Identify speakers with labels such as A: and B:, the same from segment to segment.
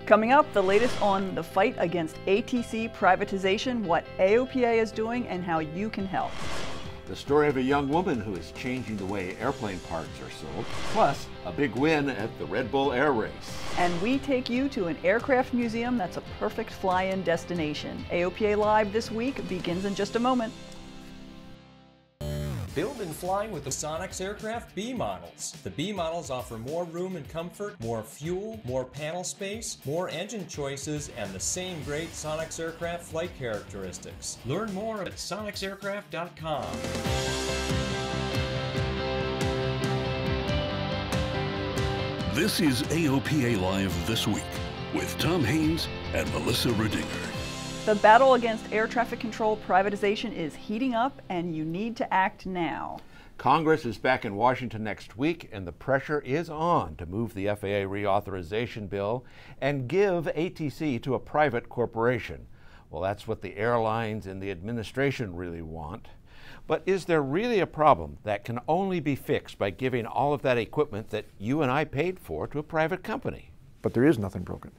A: Coming up, the latest on the fight against ATC privatization, what AOPA is doing, and how you can help.
B: The story of a young woman who is changing the way airplane parts are sold, plus a big win at the Red Bull Air Race.
A: And we take you to an aircraft museum that's a perfect fly-in destination. AOPA Live this week begins in just a moment.
C: Build and flying with the Sonex Aircraft B models. The B models offer more room and comfort, more fuel, more panel space, more engine choices, and the same great Sonex Aircraft flight characteristics. Learn more at sonexaircraft.com.
D: This is AOPA Live This Week with Tom Haynes and Melissa Rudinger.
A: The battle against air traffic control privatization is heating up, and you need to act now.
B: Congress is back in Washington next week, and the pressure is on to move the FAA reauthorization bill and give ATC to a private corporation. Well, that's what the airlines and the administration really want. But is there really a problem that can only be fixed by giving all of that equipment that you and I paid for to a private company?
E: But there is nothing broken.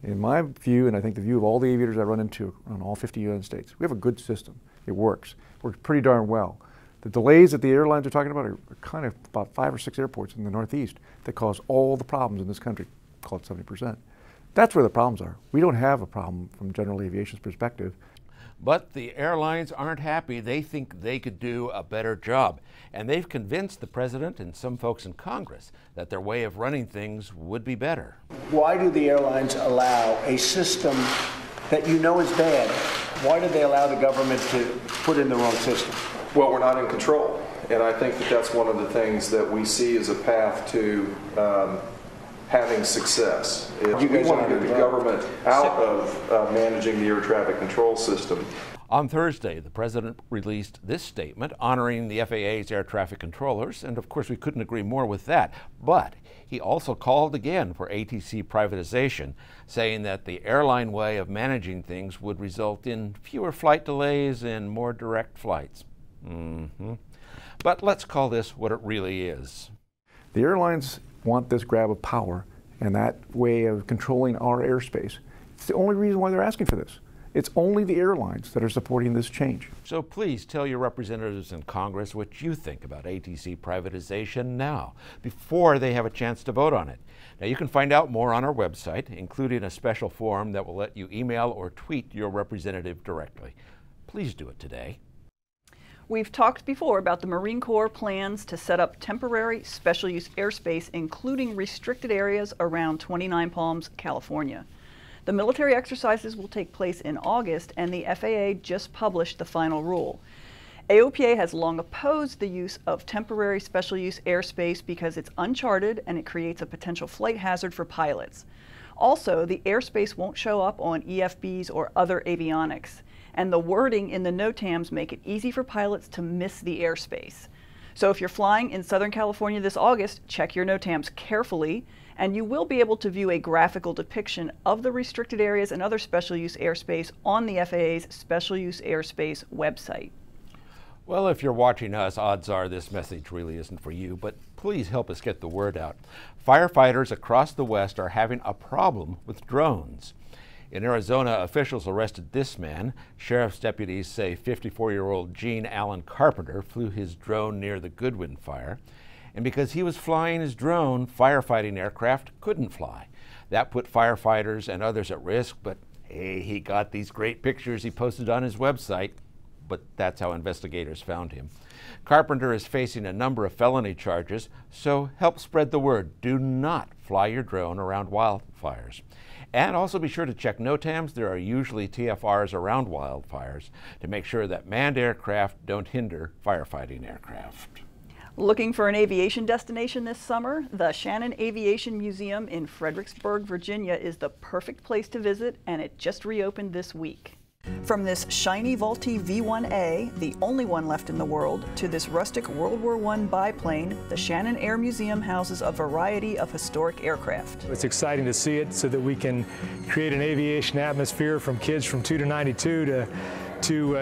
E: In my view, and I think the view of all the aviators I run into around all 50 United States, we have a good system. It works pretty darn well. The delays that the airlines are talking about are kind of about 5 or 6 airports in the Northeast that cause all the problems in this country, call it 70%. That's where the problems are. We don't have a problem from general aviation's perspective.
B: But the airlines aren't happy. They think they could do a better job. And they've convinced the president and some folks in Congress that their way of running things would be better.
F: Why do the airlines allow a system that you know is bad? Why do they allow the government to put in the wrong system?
G: Well, we're not in control. And I think that that's one of the things that we see as a path to having success. We want to get the government out of managing the air traffic control system.
B: On Thursday, the president released this statement honoring the FAA's air traffic controllers, and of course we couldn't agree more with that. But he also called again for ATC privatization, saying that the airline way of managing things would result in fewer flight delays and more direct flights. But let's call this what it really is.
E: The airlines want this grab of power and that way of controlling our airspace. It's the only reason why they're asking for this. It's only the airlines that are supporting this change.
B: So please tell your representatives in Congress what you think about ATC privatization now, before they have a chance to vote on it. Now you can find out more on our website, including a special form that will let you email or tweet your representative directly. Please do it today.
A: We've talked before about the Marine Corps plans to set up temporary special use airspace, including restricted areas around 29 Palms, California. The military exercises will take place in August, and the FAA just published the final rule. AOPA has long opposed the use of temporary special use airspace because it's uncharted and it creates a potential flight hazard for pilots. Also, the airspace won't show up on EFBs or other avionics, and the wording in the NOTAMs make it easy for pilots to miss the airspace. So if you're flying in Southern California this August, check your NOTAMs carefully, and you will be able to view a graphical depiction of the restricted areas and other special use airspace on the FAA's Special Use Airspace website.
B: Well, if you're watching us, odds are this message really isn't for you, but please help us get the word out. Firefighters across the West are having a problem with drones. In Arizona, officials arrested this man. Sheriff's deputies say 54-year-old Gene Allen Carpenter flew his drone near the Goodwin fire. And because he was flying his drone, firefighting aircraft couldn't fly. That put firefighters and others at risk, but hey, he got these great pictures he posted on his website. But that's how investigators found him. Carpenter is facing a number of felony charges, so help spread the word. Do not fly your drone around wildfires. And also be sure to check NOTAMs. There are usually TFRs around wildfires to make sure that manned aircraft don't hinder firefighting aircraft.
A: Looking for an aviation destination this summer? The Shannon Aviation Museum in Fredericksburg, Virginia is the perfect place to visit, and it just reopened this week. From this shiny vaulty V-1A, the only one left in the world, to this rustic World War I biplane, the Shannon Air Museum houses a variety of historic aircraft.
H: It's exciting to see it so that we can create an aviation atmosphere from kids from 2 to 92 to to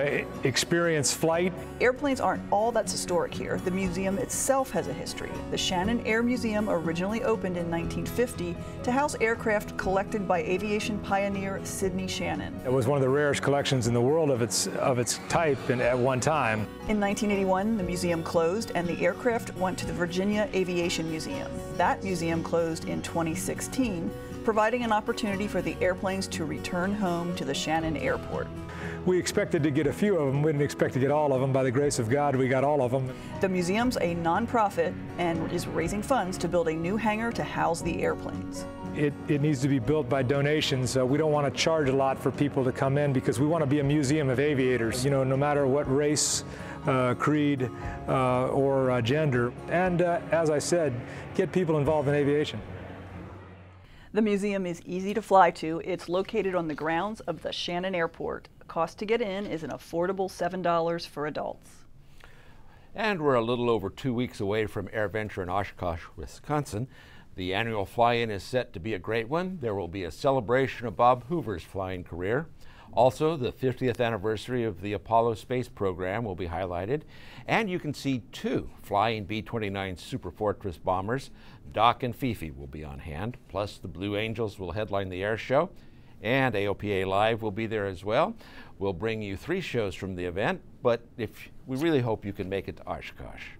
H: experience flight.
A: Airplanes aren't all that's historic here. The museum itself has a history. The Shannon Air Museum originally opened in 1950 to house aircraft collected by aviation pioneer Sidney Shannon.
H: It was one of the rarest collections in the world of its type at one time.
A: In 1981, the museum closed and the aircraft went to the Virginia Aviation Museum. That museum closed in 2016, providing an opportunity for the airplanes to return home to the Shannon Airport.
H: We expected to get a few of them. We didn't expect to get all of them. By the grace of God, we got all of them.
A: The museum's a nonprofit and is raising funds to build a new hangar to house the airplanes.
H: It needs to be built by donations. We don't want to charge a lot for people to come in because we want to be a museum of aviators, you know, no matter what race, creed, or gender. And as I said, get people involved in aviation.
A: The museum is easy to fly to. It's located on the grounds of the Shannon Airport. The cost to get in is an affordable $7 for adults.
B: And we're a little over 2 weeks away from AirVenture in Oshkosh, Wisconsin. The annual fly-in is set to be a great one. There will be a celebration of Bob Hoover's flying career. Also, the 50th anniversary of the Apollo space program will be highlighted. And you can see 2 flying B-29 Super Fortress bombers. Doc and Fifi will be on hand, plus the Blue Angels will headline the air show. And AOPA Live will be there as well. We'll bring you 3 shows from the event, but we really hope you can make it to Oshkosh.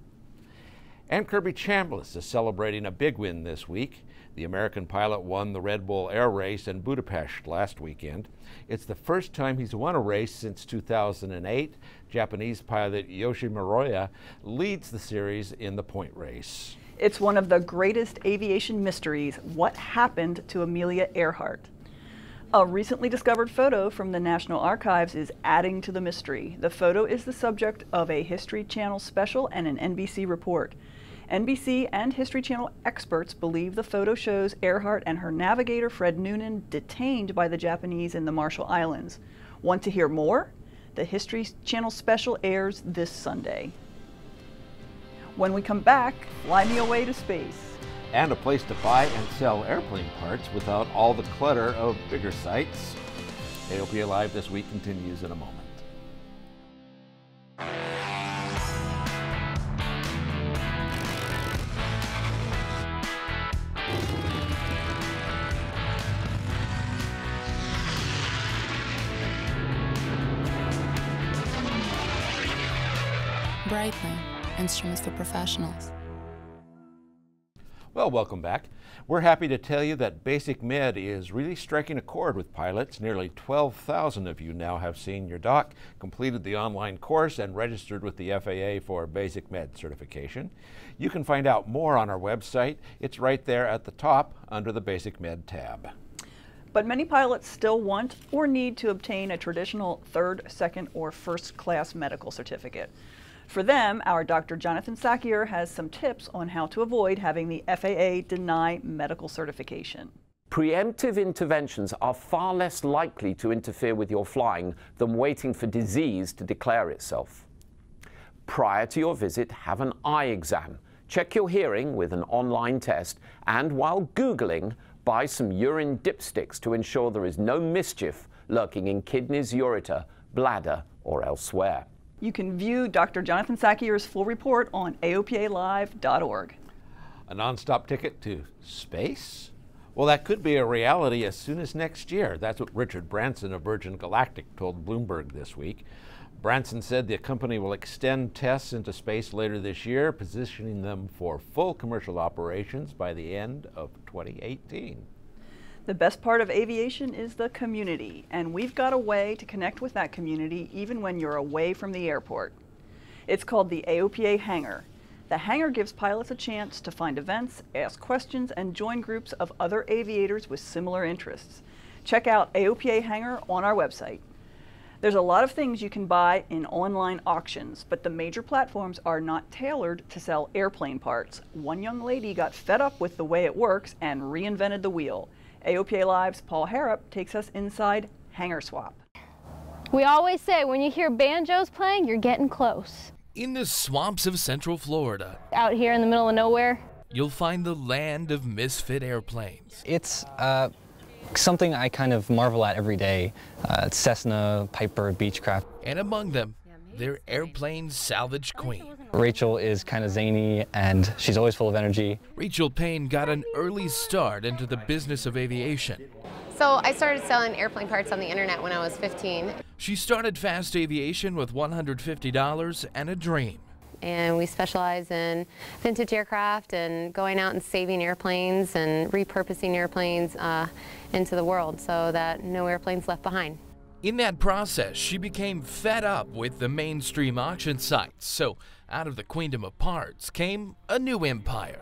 B: And Kirby Chambliss is celebrating a big win this week. The American pilot won the Red Bull Air Race in Budapest last weekend. It's the first time he's won a race since 2008. Japanese pilot Yoshi Miroya leads the series in the point race.
A: It's one of the greatest aviation mysteries. What happened to Amelia Earhart? A recently discovered photo from the National Archives is adding to the mystery. The photo is the subject of a History Channel special and an NBC report. NBC and History Channel experts believe the photo shows Earhart and her navigator Fred Noonan detained by the Japanese in the Marshall Islands. Want to hear more? The History Channel special airs this Sunday. When we come back, fly me away to space.
B: And a place to buy and sell airplane parts without all the clutter of bigger sites. AOPA Live this week continues in a moment.
I: Brightline, instruments for professionals.
B: Well, welcome back. We're happy to tell you that Basic Med is really striking a chord with pilots. Nearly 12,000 of you now have seen your doc, completed the online course, and registered with the FAA for Basic Med certification. You can find out more on our website. It's right there at the top under the Basic Med tab.
A: But many pilots still want or need to obtain a traditional third, second, or first class medical certificate. For them, our Dr. Jonathan Sakier has some tips on how to avoid having the FAA deny medical certification.
J: Preemptive interventions are far less likely to interfere with your flying than waiting for disease to declare itself. Prior to your visit, have an eye exam. Check your hearing with an online test, and while Googling, buy some urine dipsticks to ensure there is no mischief lurking in kidneys, ureter, bladder, or elsewhere.
A: You can view Dr. Jonathan Sakier's full report on AOPAlive.org.
B: A nonstop ticket to space? Well, that could be a reality as soon as next year. That's what Richard Branson of Virgin Galactic told Bloomberg this week. Branson said the company will extend tests into space later this year, positioning them for full commercial operations by the end of 2018.
A: The best part of aviation is the community, and we've got a way to connect with that community even when you're away from the airport. It's called the AOPA Hangar. The hangar gives pilots a chance to find events, ask questions, and join groups of other aviators with similar interests. Check out AOPA Hangar on our website. There's a lot of things you can buy in online auctions, but the major platforms are not tailored to sell airplane parts. One young lady got fed up with the way it works and reinvented the wheel. AOPA Live's Paul Harrop takes us inside Hangar Swap.
K: We always say when you hear banjos playing, you're getting close.
L: In the swamps of Central Florida,
K: Out here in the middle of nowhere,
L: you'll find the land of misfit airplanes.
M: It's Something I kind of marvel at every day. Cessna, Piper, Beechcraft.
L: And among them, their airplane salvage queen.
M: Rachel is kind of zany and she's always full of energy.
L: Rachel Payne got an early start into the business of aviation.
N: So I started selling airplane parts on the internet when I was 15.
L: She started Fast Aviation with $150 and a dream.
N: And we specialize in vintage aircraft and going out and saving airplanes and repurposing airplanes into the world so that no airplanes left behind.
L: In that process, she became fed up with the mainstream auction sites. So out of the queendom of parts came a new empire.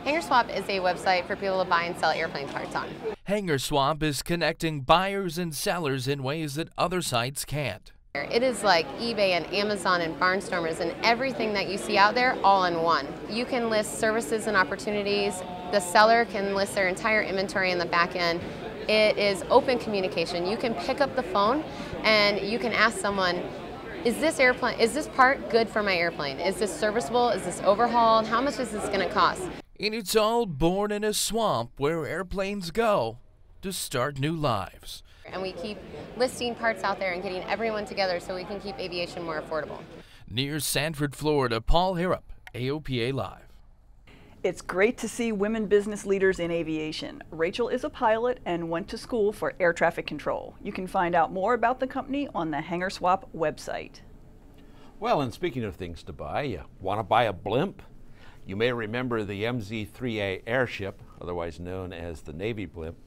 N: Hangar Swap is a website for people to buy and sell airplane parts on.
L: Hangar Swap is connecting buyers and sellers in ways that other sites can't.
N: It is like eBay and Amazon and Barnstormers and everything that you see out there all in one. You can list services and opportunities. The seller can list their entire inventory in the back end. It is open communication. You can pick up the phone and you can ask someone, is this part good for my airplane? Is this serviceable? Is this overhauled? How much is this going to cost?
L: And it's all born in a swamp where airplanes go to start new lives.
N: And we keep listing parts out there and getting everyone together so we can keep aviation more affordable.
L: Near Sanford, Florida, Paul Harrop, AOPA Live.
A: It's great to see women business leaders in aviation. Rachel is a pilot and went to school for air traffic control. You can find out more about the company on the Hangar Swap website.
B: Well, and speaking of things to buy, you want to buy a blimp? You may remember the MZ-3A airship, otherwise known as the Navy blimp.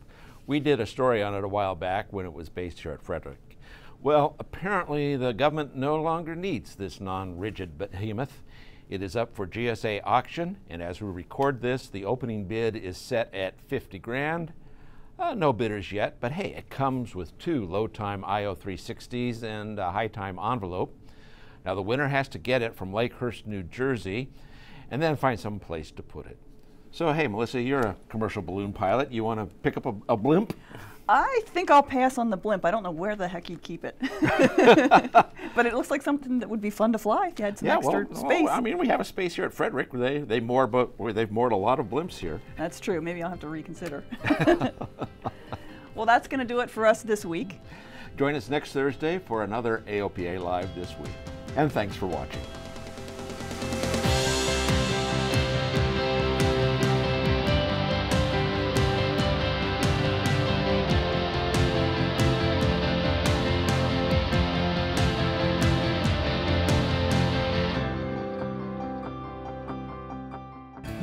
B: We did a story on it a while back when it was based here at Frederick. Well, apparently the government no longer needs this non-rigid behemoth. It is up for GSA auction, and as we record this, the opening bid is set at 50 grand. No bidders yet, but hey, it comes with 2 low-time IO360s and a high-time envelope. Now the winner has to get it from Lakehurst, New Jersey, and then find some place to put it. So hey, Melissa, you're a commercial balloon pilot. You want to pick up a blimp?
A: I think I'll pass on the blimp. I don't know where the heck you'd keep it. But it looks like something that would be fun to fly if you had some extra space.
B: Well, I mean, we have a space here at Frederick where they've moored a lot of blimps here.
A: That's true. Maybe I'll have to reconsider. Well, that's going to do it for us this week.
B: Join us next Thursday for another AOPA Live This Week. And thanks for watching.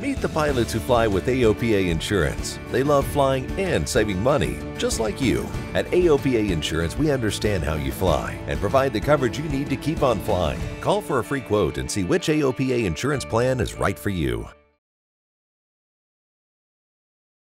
O: Meet the pilots who fly with AOPA Insurance. They love flying and saving money, just like you. At AOPA Insurance, we understand how you fly and provide the coverage you need to keep on flying. Call for a free quote and see which AOPA insurance plan is right for you.